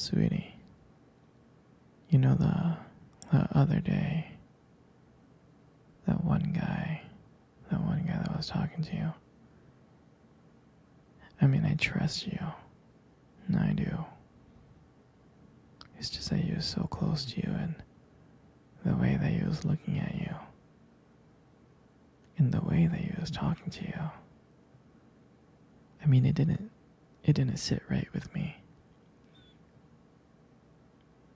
Sweetie, you know the other day, that one guy that was talking to you. I mean, I trust you. I do. It's just that he was so close to you and the way that he was looking at you and the way that he was talking to you. I mean, it didn't sit right with me.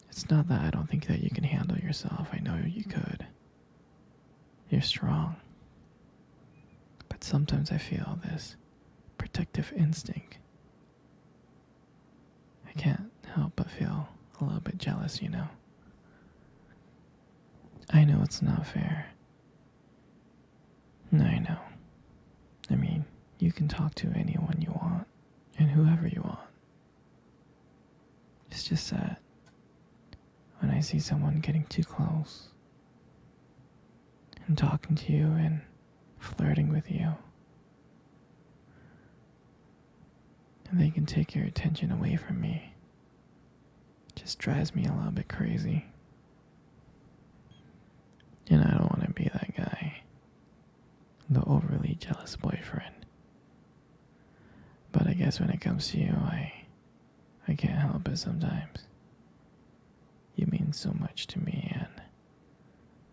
It's not that I don't think that you can handle yourself. I know you could. You're strong. But sometimes I feel this protective instinct. I can't help but feel a little bit jealous, you know. I know it's not fair. I know. I mean, you can talk to anyone you want and whoever you want. It's just that when I see someone getting too close and talking to you and flirting with you, and they can take your attention away from me, it just drives me a little bit crazy. And I don't want to be that guy, the overly jealous boyfriend. But I guess when it comes to you, I can't help it sometimes. You mean so much to me, and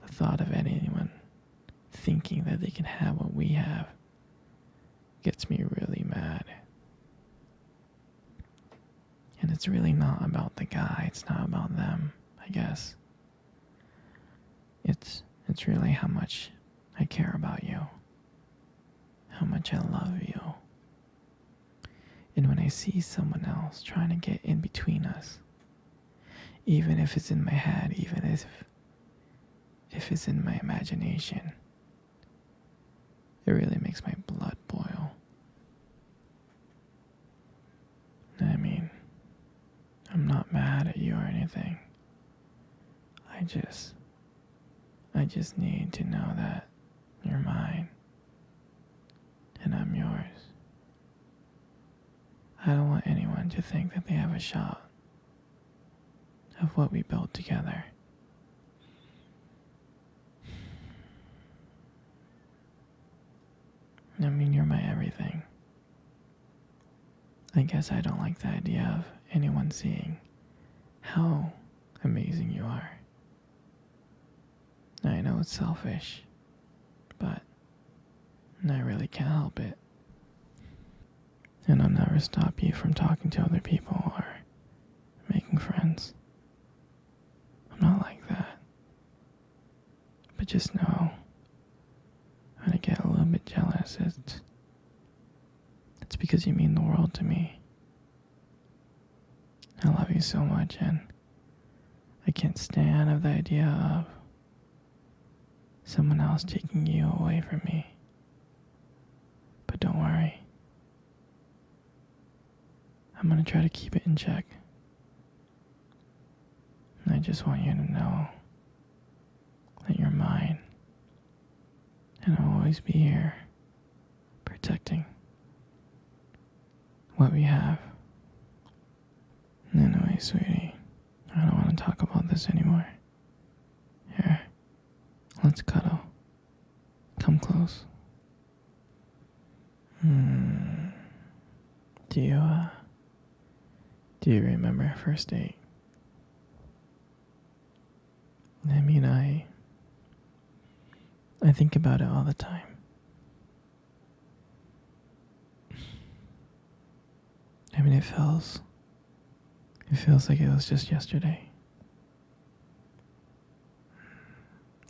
the thought of anyone thinking that they can have what we have gets me really mad. And it's really not about the guy, it's not about them, I guess. It's really how much I care about you, how much I love you. And when I see someone else trying to get in between us, even if it's in my head, even if it's in my imagination, it really makes my blood boil. I mean, I'm not mad at you or anything. I just need to know that you're mine and I'm yours. I don't want anyone to think that they have a shot of what we built together. I mean, you're my everything. I guess I don't like the idea of anyone seeing how amazing you are. I know it's selfish, but I really can't help it. And I'll never stop you from talking to other people or making friends. I'm not like that. But just know, when I get a little bit jealous, it's because you mean the world to me. I love you so much, and I can't stand the idea of someone else taking you away from me. But don't worry. I'm gonna try to keep it in check. And I just want you to know that you're mine. And I'll always be here, protecting what we have. Anyway, sweetie, I don't want to talk about this anymore. Here, let's cuddle. Come close. Do you remember our first date? I mean, I think about it all the time. I mean, it feels like it was just yesterday.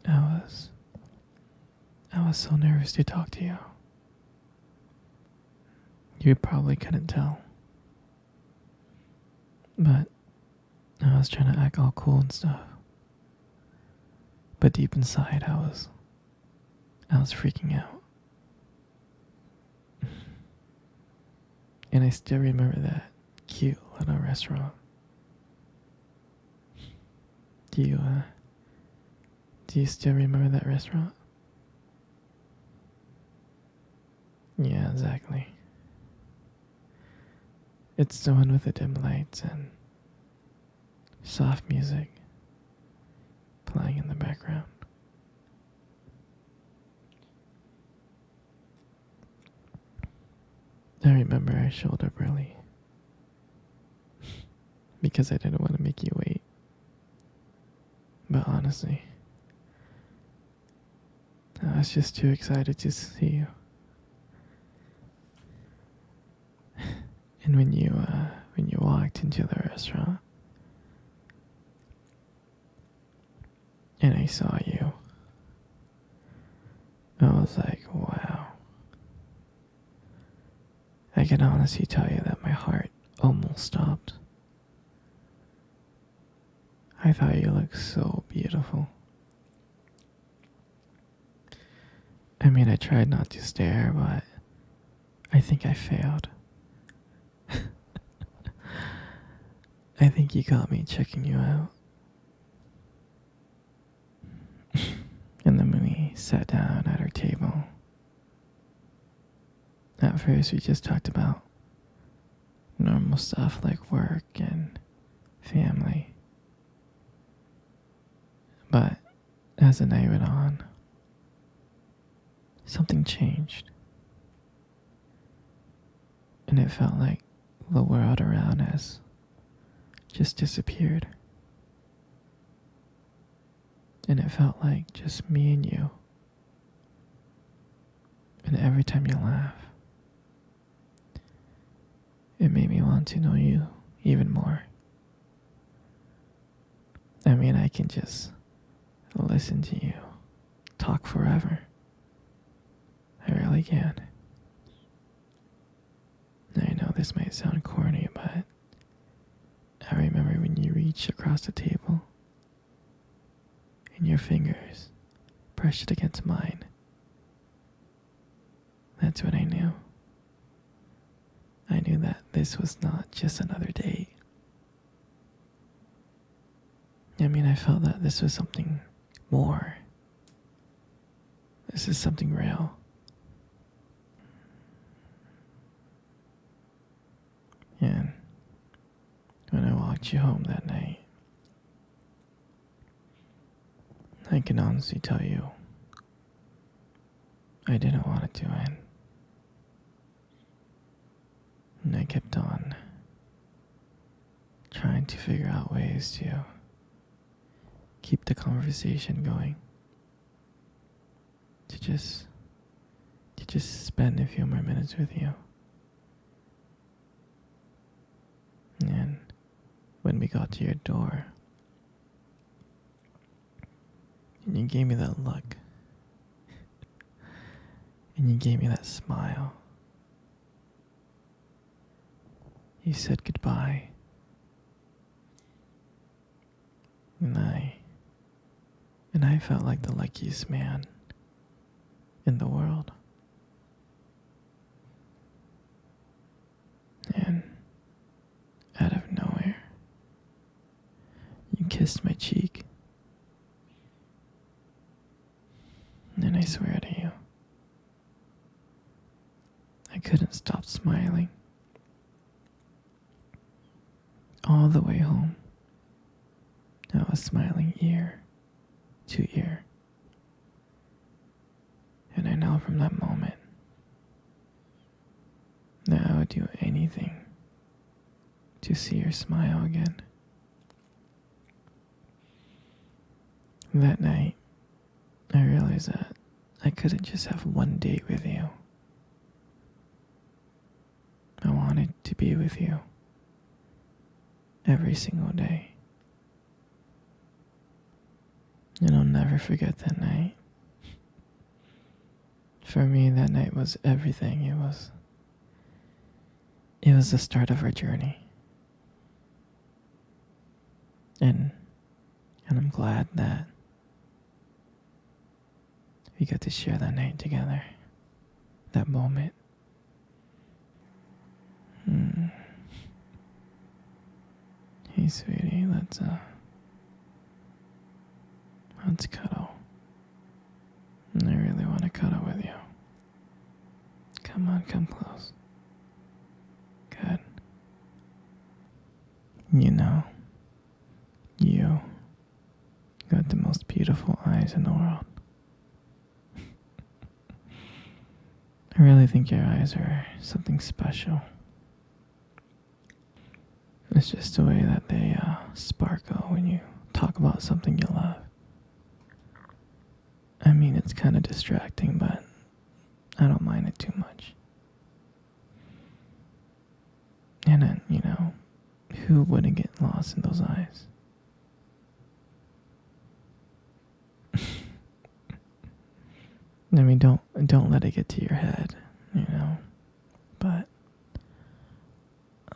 I was so nervous to talk to you. You probably couldn't tell. But I was trying to act all cool and stuff. But deep inside, I was freaking out. And I still remember that cute little restaurant. Do you still remember that restaurant? Yeah, exactly. It's the one with the dim lights and soft music playing in the background. I remember I showed up early because I didn't want to make you wait. But honestly, I was just too excited to see you. And when you walked into the restaurant and I saw you, I was like, wow. I can honestly tell you that my heart almost stopped. I thought you looked so beautiful. I mean, I tried not to stare, but I think I failed. I think you got me checking you out. And then when we sat down at our table, at first we just talked about normal stuff like work and family. But as the night went on, something changed. And it felt like the world around us just disappeared. And it felt like just me and you. And every time you laugh, it made me want to know you even more. I mean, I can just listen to you talk forever. I really can. I know this might sound corny, but I remember when you reached across the table and your fingers brushed against mine. That's when I knew. I knew that this was not just another date. I mean, I felt that this was something more. This is something real. And when I walked you home that night, I can honestly tell you, I didn't want it to end. And I kept on trying to figure out ways to keep the conversation going. To just spend a few more minutes with you. And when we got to your door, and you gave me that look, and you gave me that smile, you said goodbye, and I felt like the luckiest man in the world. And out of nowhere, you kissed my cheek. And I swear to you, I couldn't stop smiling. All the way home, I was smiling ear to ear. And I know from that moment that I would do anything to see your smile again. That night, I realized that I couldn't just have one date with you. I wanted to be with you every single day. And I'll never forget that night. For me, that night was everything. It was the start of our journey. And I'm glad that we got to share that night together. That moment. Hey, sweetie, let's cuddle. I really want to cuddle with you. Come on, come close. Good. You know, I really think your eyes are something special. It's just the way that they sparkle when you talk about something you love. I mean, it's kind of distracting, but I don't mind it too much. And then, who wouldn't get lost in those eyes? I mean, don't let it get to your head, But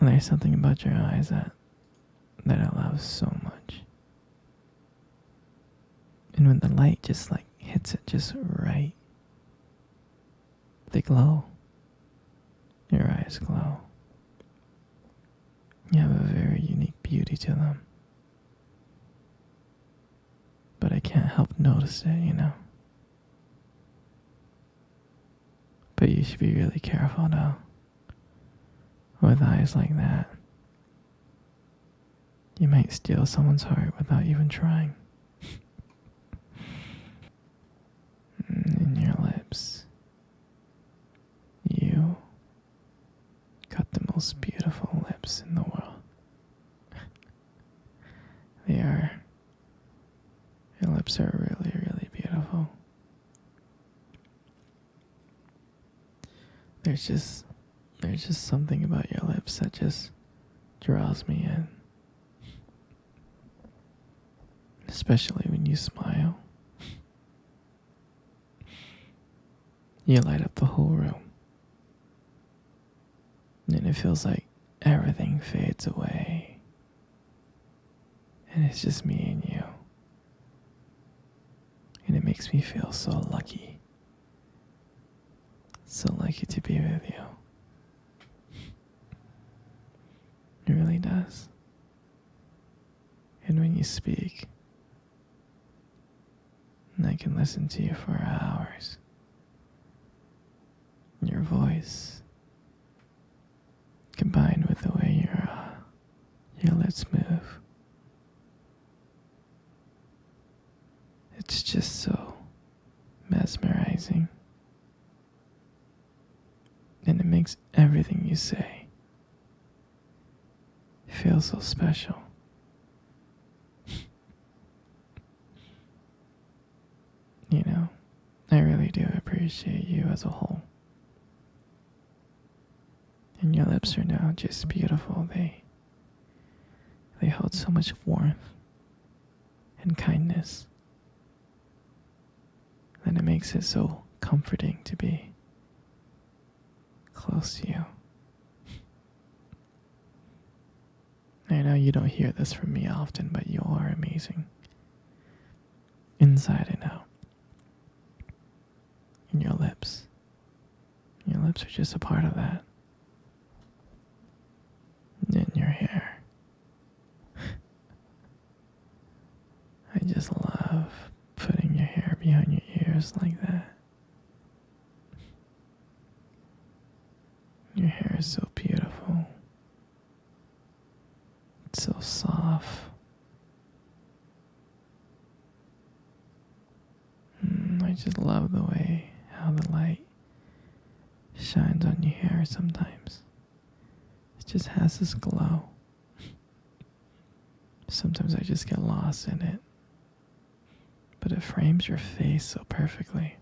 there's something about your eyes that I love so much. And when the light just hits it just right, they glow. Your eyes glow. You have a very unique beauty to them. But I can't help notice it. But you should be really careful though. With eyes like that, you might steal someone's heart without even trying. And your lips. You got the most beautiful lips in the world. Your lips are really, really beautiful. There's just something about your lips that just draws me in. Especially when you smile. You light up the whole room. And it feels like everything fades away. And it's just me and you. And it makes me feel so lucky. So lucky to be with you. It really does. And when you speak, I can listen to you for hours. Your voice, combined with the way your lips move, it's just so mesmerizing. And it makes everything you say feel so special. I really do appreciate you as a whole. And your lips are now just beautiful. They hold so much warmth and kindness that it makes it so comforting to be close to you. I know you don't hear this from me often, but you are amazing. Inside and out. And your lips. Your lips are just a part of that. And then your hair. I just love putting your hair behind your ears like that. Your hair is so beautiful. It's so soft. I just love the way how the light shines on your hair sometimes. It just has this glow. Sometimes I just get lost in it. But it frames your face so perfectly.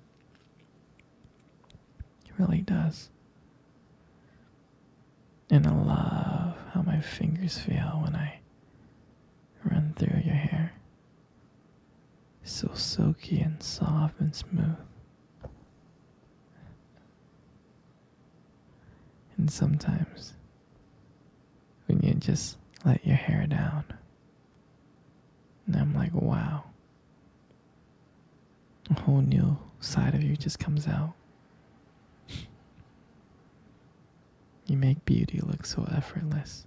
It really does. And I love how my fingers feel when I run through your hair. So silky and soft and smooth. And sometimes when you just let your hair down, and I'm like, wow, a whole new side of you just comes out. You make beauty look so effortless.